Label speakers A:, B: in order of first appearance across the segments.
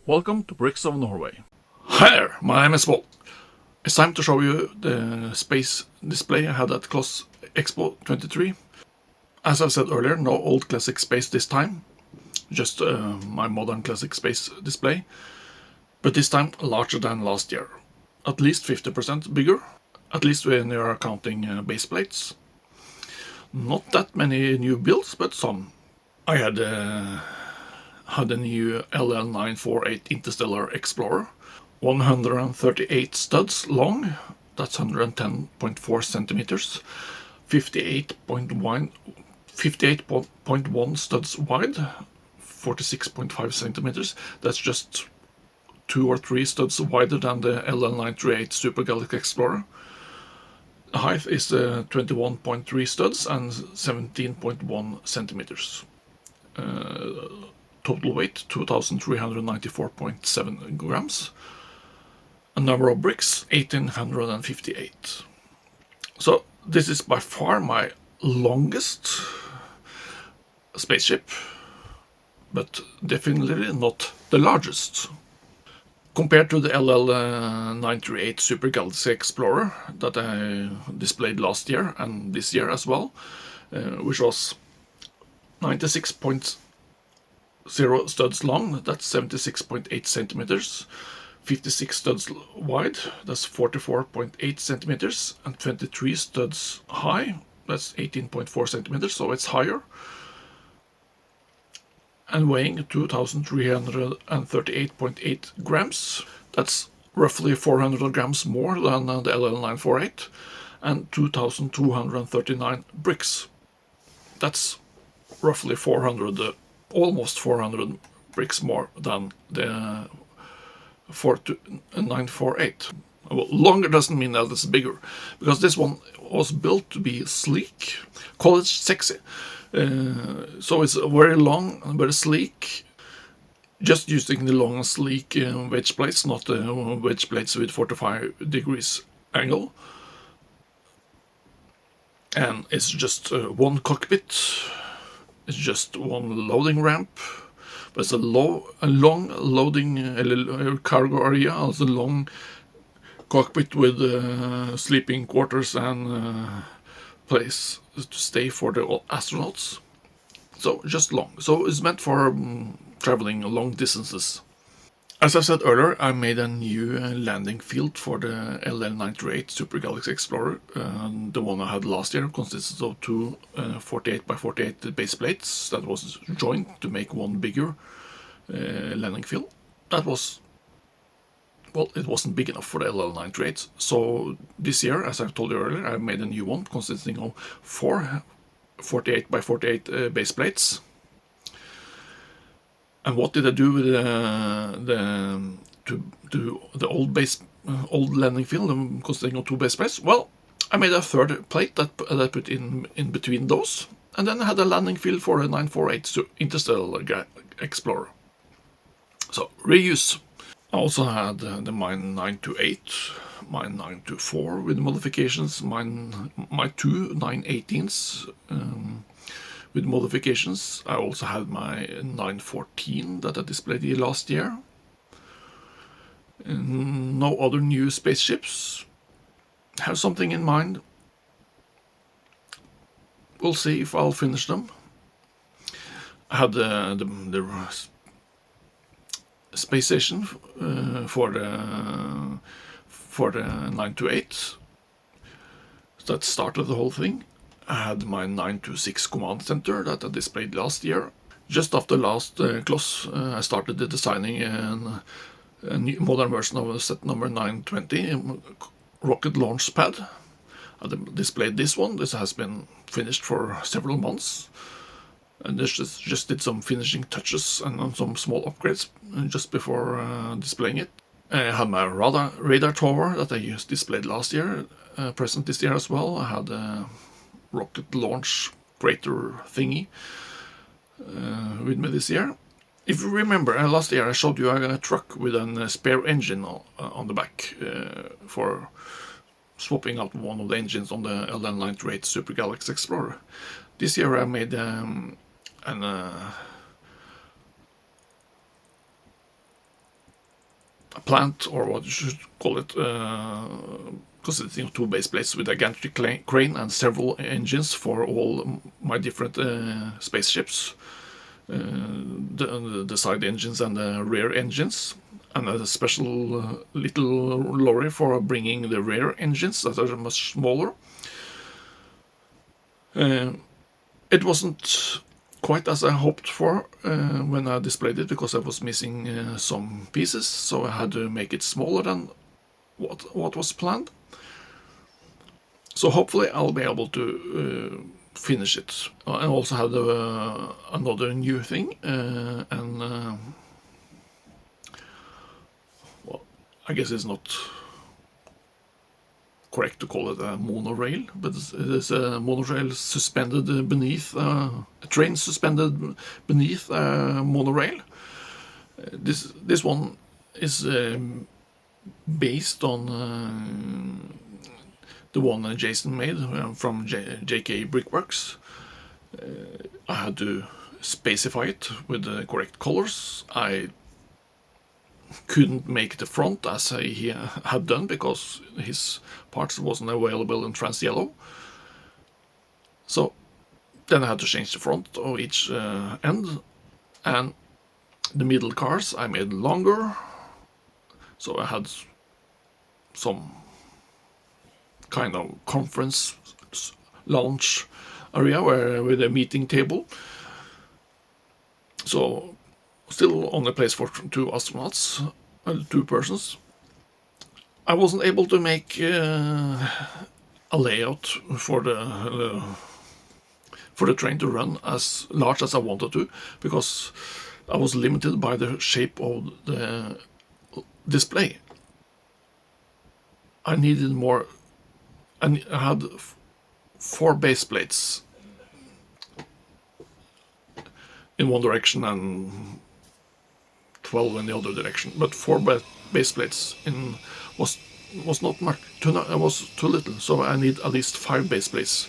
A: Welcome to Bricks of Norway. Hi there, my name is Paul. It's time to show you the space display I had at Kloss Expo 23. As I said earlier, no old classic space this time, just my modern classic space display, but this time larger than last year. At least 50% bigger, at least when you are counting base plates. Not that many new builds, but some. I had a new LL948 Interstellar Explorer, 138 studs long, that's 110.4 centimeters, 58.1 studs wide, 46.5 centimeters. That's just 2 or 3 studs wider than the LL938 Super Galaxy Explorer. The height is 21.3 studs and 17.1 centimeters. Total weight 2,394.7 grams. A number of bricks 1,858. So this is by far my longest spaceship, but definitely not the largest. Compared to the LL938 Super Galaxy Explorer that I displayed last year and this year as well, which was 96.0 studs long, that's 76.8 centimeters, 56 studs wide, that's 44.8 centimeters, and 23 studs high, that's 18.4 centimeters, so it's higher, and weighing 2,338.8 grams. That's roughly 400 grams more than the LL948, and 2,239 bricks. That's roughly 400, almost 400 bricks more than the 948. Well, longer doesn't mean that it's bigger, because this one was built to be sleek, call it sexy. So it's very long and very sleek, just using the long and sleek wedge plates, not the wedge plates with 45 degrees angle. And it's just one cockpit, it's just one loading ramp, but it's a long loading cargo area, also long cockpit with sleeping quarters and place to stay for the astronauts. So just long. So it's meant for traveling long distances. As I said earlier, I made a new landing field for the LL938 Super Galaxy Explorer. The one I had last year consisted of two 48 by 48 base plates that was joined to make one bigger landing field. That was, well, it wasn't big enough for the LL938. So this year, as I told you earlier, I made a new one consisting of 4 48 by 48 base plates. And what did I do with the old landing field consisting of 2 base plates? Well, I made a third plate that I put in between those, and then I had a landing field for the 948 Interstellar Explorer. So reuse. I also had the Mine 928, Mine 924 with modifications, my two 918s. With modifications. I also had my 914 that I displayed here last year. No other new spaceships. Have something in mind. We'll see if I'll finish them. I had the space station for the 928. That started the whole thing. I had my 926 command center that I displayed last year. Just after last Kloss, I started designing a new modern version of set number 920 rocket launch pad. I displayed this one. This has been finished for several months. And just did some finishing touches and some small upgrades just before displaying it. I had my radar tower that I used displayed last year, present this year as well. I had a rocket launch crater thingy with me this year. If you remember, last year I showed you a truck with a spare engine on the back for swapping out one of the engines on the LL938 Super Galaxy Explorer. This year I made plant, or what you should call it, consisting of 2 base plates with a gantry crane and several engines for all my different spaceships. The side engines and the rear engines, and a special little lorry for bringing the rear engines that are much smaller. It wasn't quite as I hoped for when I displayed it, because I was missing some pieces, so I had to make it smaller than what was planned. So hopefully I'll be able to finish it. I also had another new thing, and well, I guess it's not correct to call it a monorail, but it is a monorail suspended beneath a train suspended beneath a monorail. This one is based on the one Jason made from JK Brickworks. I had to specify it with the correct colors. I couldn't make the front as he had done, because his parts wasn't available in trans yellow. So then I had to change the front of each end, and the middle cars I made longer, so I had some kind of conference lounge area with a meeting table. So still only place for 2 astronauts, 2 persons. I wasn't able to make a layout for the train to run as large as I wanted to, because I was limited by the shape of the display. I needed more. I had 4 base plates in one direction and 12 in the other direction, but 4 base plates was not much. It was too little, so I need at least 5 base plates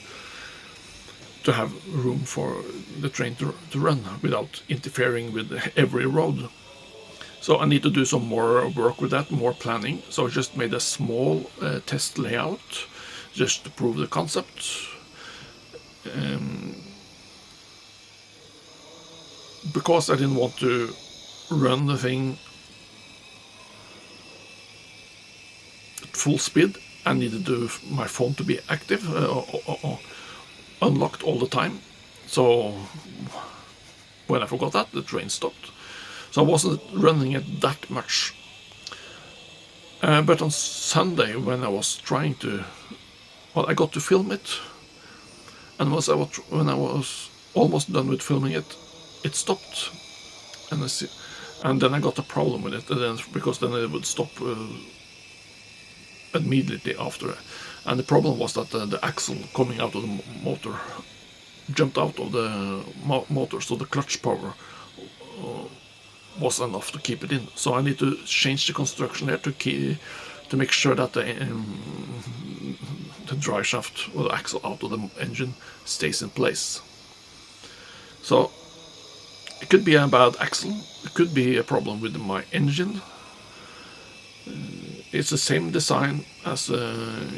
A: to have room for the train to run without interfering with every road. So I need to do some more work with that, more planning. So I just made a small test layout just to prove the concept. Because I didn't want to run the thing at full speed, I needed my phone to be active, unlocked all the time. So when I forgot that, the train stopped. So I wasn't running it that much. But on Sunday, when I was trying to, I got to film it, and when I was almost done with filming it, it stopped, and then I got a problem with it, because then it would stop immediately after. And the problem was that the axle coming out of the motor jumped out of the motor, so the clutch power was enough to keep it in. So I need to change the construction there to make sure that the dry shaft or the axle out of the engine stays in place. So it could be a bad axle, it could be a problem with my engine. It's the same design as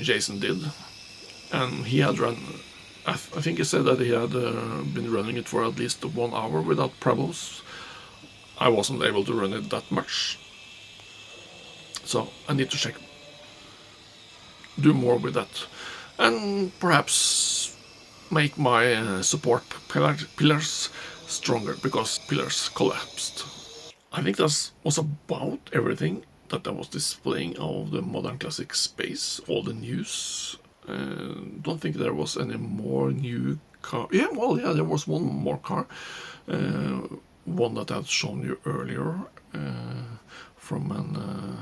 A: Jason did, and he had run, I think he said that he had been running it for at least 1 hour without problems. I wasn't able to run it that much, so I need to do more with that, and perhaps make my support pillars stronger, because pillars collapsed. I think that was about everything that I was displaying of the Modern Classic Space, all the news. Don't think there was any more new car. Yeah, there was one more car. One that I had shown you earlier from an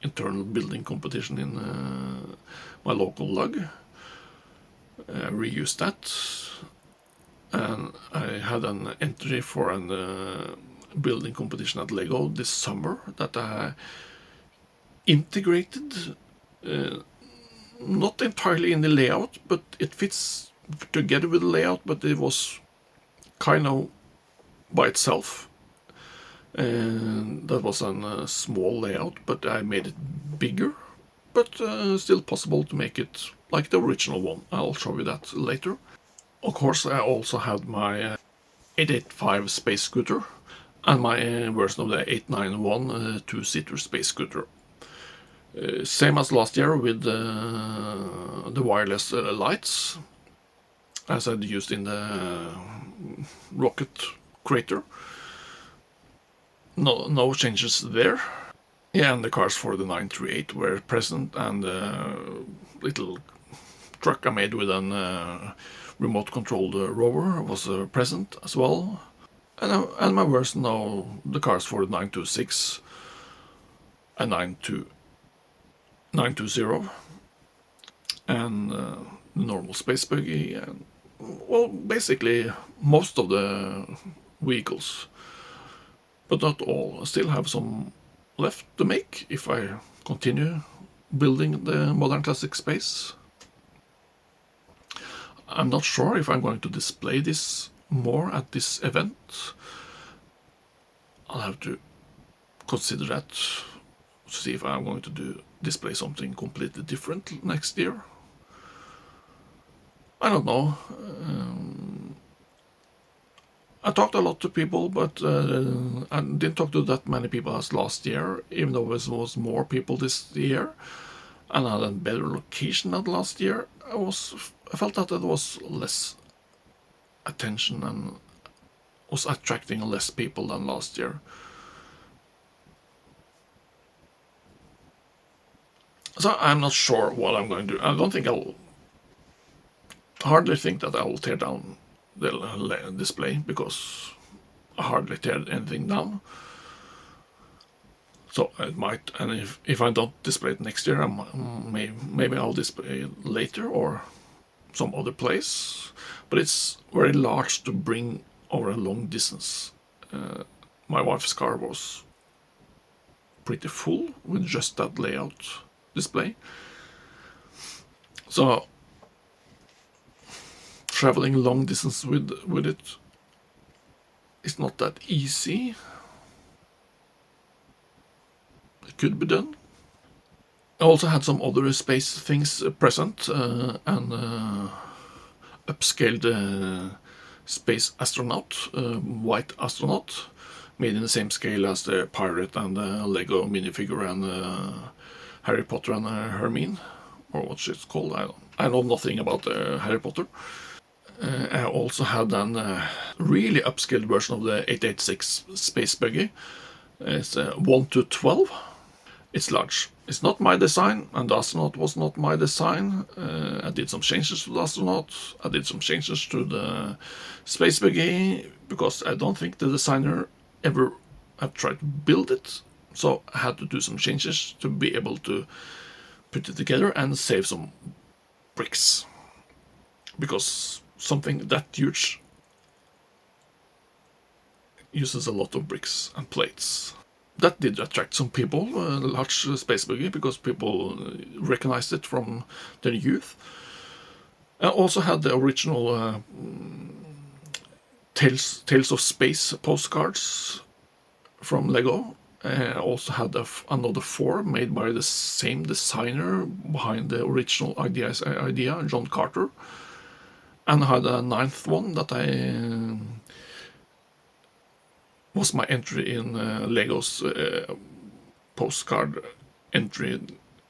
A: internal building competition in my local lug. I reused that, and I had an entry for a building competition at Lego this summer that I integrated, not entirely in the layout, but it fits together with the layout, but it was kind of by itself. And that was a small layout, but I made it bigger, but still possible to make it like the original one. I'll show you that later. Of course, I also had my 885 space scooter and my version of the 891 two-seater space scooter. Same as last year with the wireless lights, as I'd used in the rocket crater. No changes there. Yeah, and the cars for the 938 were present, and the little truck I made with a remote-controlled rover was present as well. And my version now, the cars for the 926 and 920, and the normal space buggy, and well, basically most of the vehicles, but not all. I still have some left to make if I continue building the modern classic space. I'm not sure if I'm going to display this more at this event. I'll have to consider that to see if I'm going to display something completely different next year. I don't know. I talked a lot to people, but I didn't talk to that many people as last year, even though there was more people this year, and I had a better location than last year. I felt that there was less attention and was attracting less people than last year. So I'm not sure what I'm going to do. I don't think hardly think that I will tear down the display, because I hardly tear anything down. So it might, and if I don't display it next year, maybe I'll display it later or some other place. But it's very large to bring over a long distance. My wife's car was pretty full with just that layout display. So traveling long distance with it is not that easy. It could be done. I also had some other space things present, and upscaled space astronaut, white astronaut, made in the same scale as the pirate and the Lego minifigure and Harry Potter and Hermione, or what she's called. I know nothing about Harry Potter. I also had a really upscaled version of the 886 space buggy. It's 1:12. It's large. It's not my design, and the astronaut was not my design. I did some changes to the astronaut. I did some changes to the space buggy, because I don't think the designer ever have tried to build it. So I had to do some changes to be able to put it together and save some bricks. Because something that huge uses a lot of bricks and plates. That did attract some people, the large space buggy, because people recognized it from their youth. I also had the original Tales of Space postcards from Lego. I also had another 4 made by the same designer behind the original idea, John Carter. And I had a 9th one that was my entry in Lego's postcard entry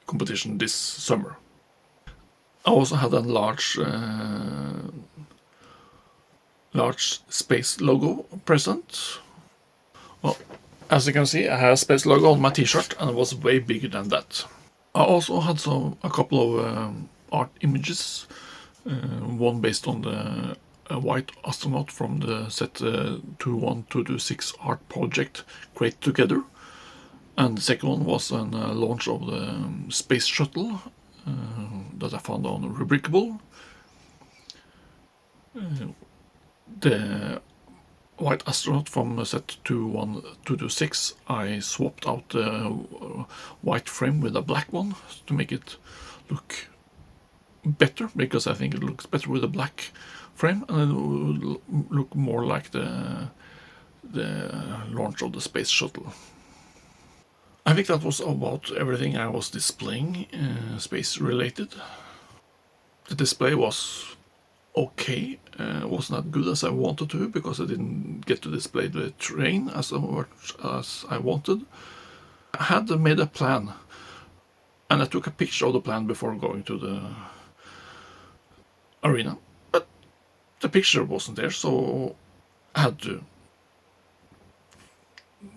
A: competition this summer. I also had a large space logo present. Well, as you can see, I had a space logo on my t-shirt, and it was way bigger than that. I also had a couple of art images, one based on the white astronaut from the set 21226 art project Create Together, and the second one was a launch of the space shuttle that I found on Rubricable. The white astronaut from set 21226, I swapped out the white frame with a black one to make it look better, because I think it looks better with a black frame, and it will look more like the the launch of the space shuttle. I think that was about everything I was displaying space related. The display was okay, wasn't as good as I wanted to because I didn't get to display the train as much as I wanted. I had made a plan, and I took a picture of the plan before going to the arena, but the picture wasn't there, so I had to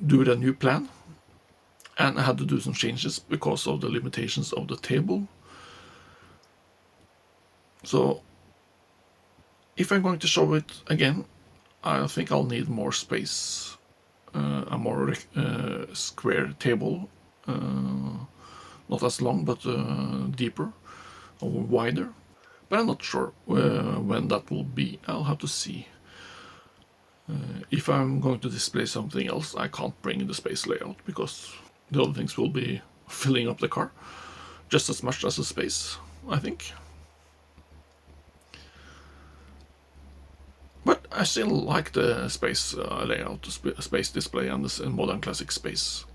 A: do the new plan, and I had to do some changes because of the limitations of the table. So if I'm going to show it again, I think I'll need more space, a more square table, not as long but deeper or wider. But I'm not sure when that will be. I'll have to see. If I'm going to display something else, I can't bring the space layout because the other things will be filling up the car just as much as the space, I think. But I still like the space layout, the space display, and the modern classic space.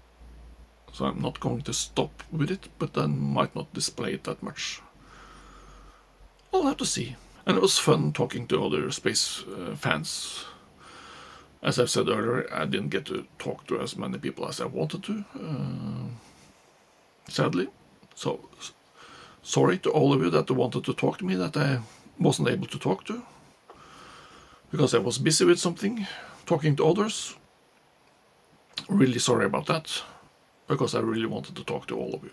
A: So I'm not going to stop with it, but I might not display it that much. I'll have to see. And it was fun talking to other space fans. As I've said earlier, I didn't get to talk to as many people as I wanted to, sadly. So sorry to all of you that wanted to talk to me that I wasn't able to talk to, because I was busy with something, talking to others. Really sorry about that, because I really wanted to talk to all of you.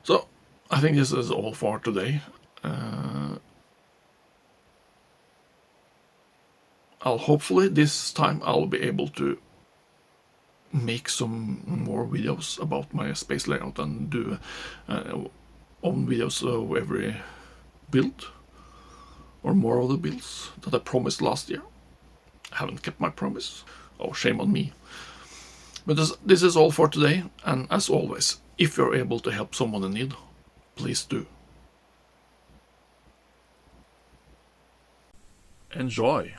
A: So I think this is all for today. Hopefully this time I'll be able to make some more videos about my space layout and do own videos of every build, or more of the builds that I promised last year. I haven't kept my promise. Oh, shame on me. But this is all for today, and as always, if you're able to help someone in need, please do. Enjoy!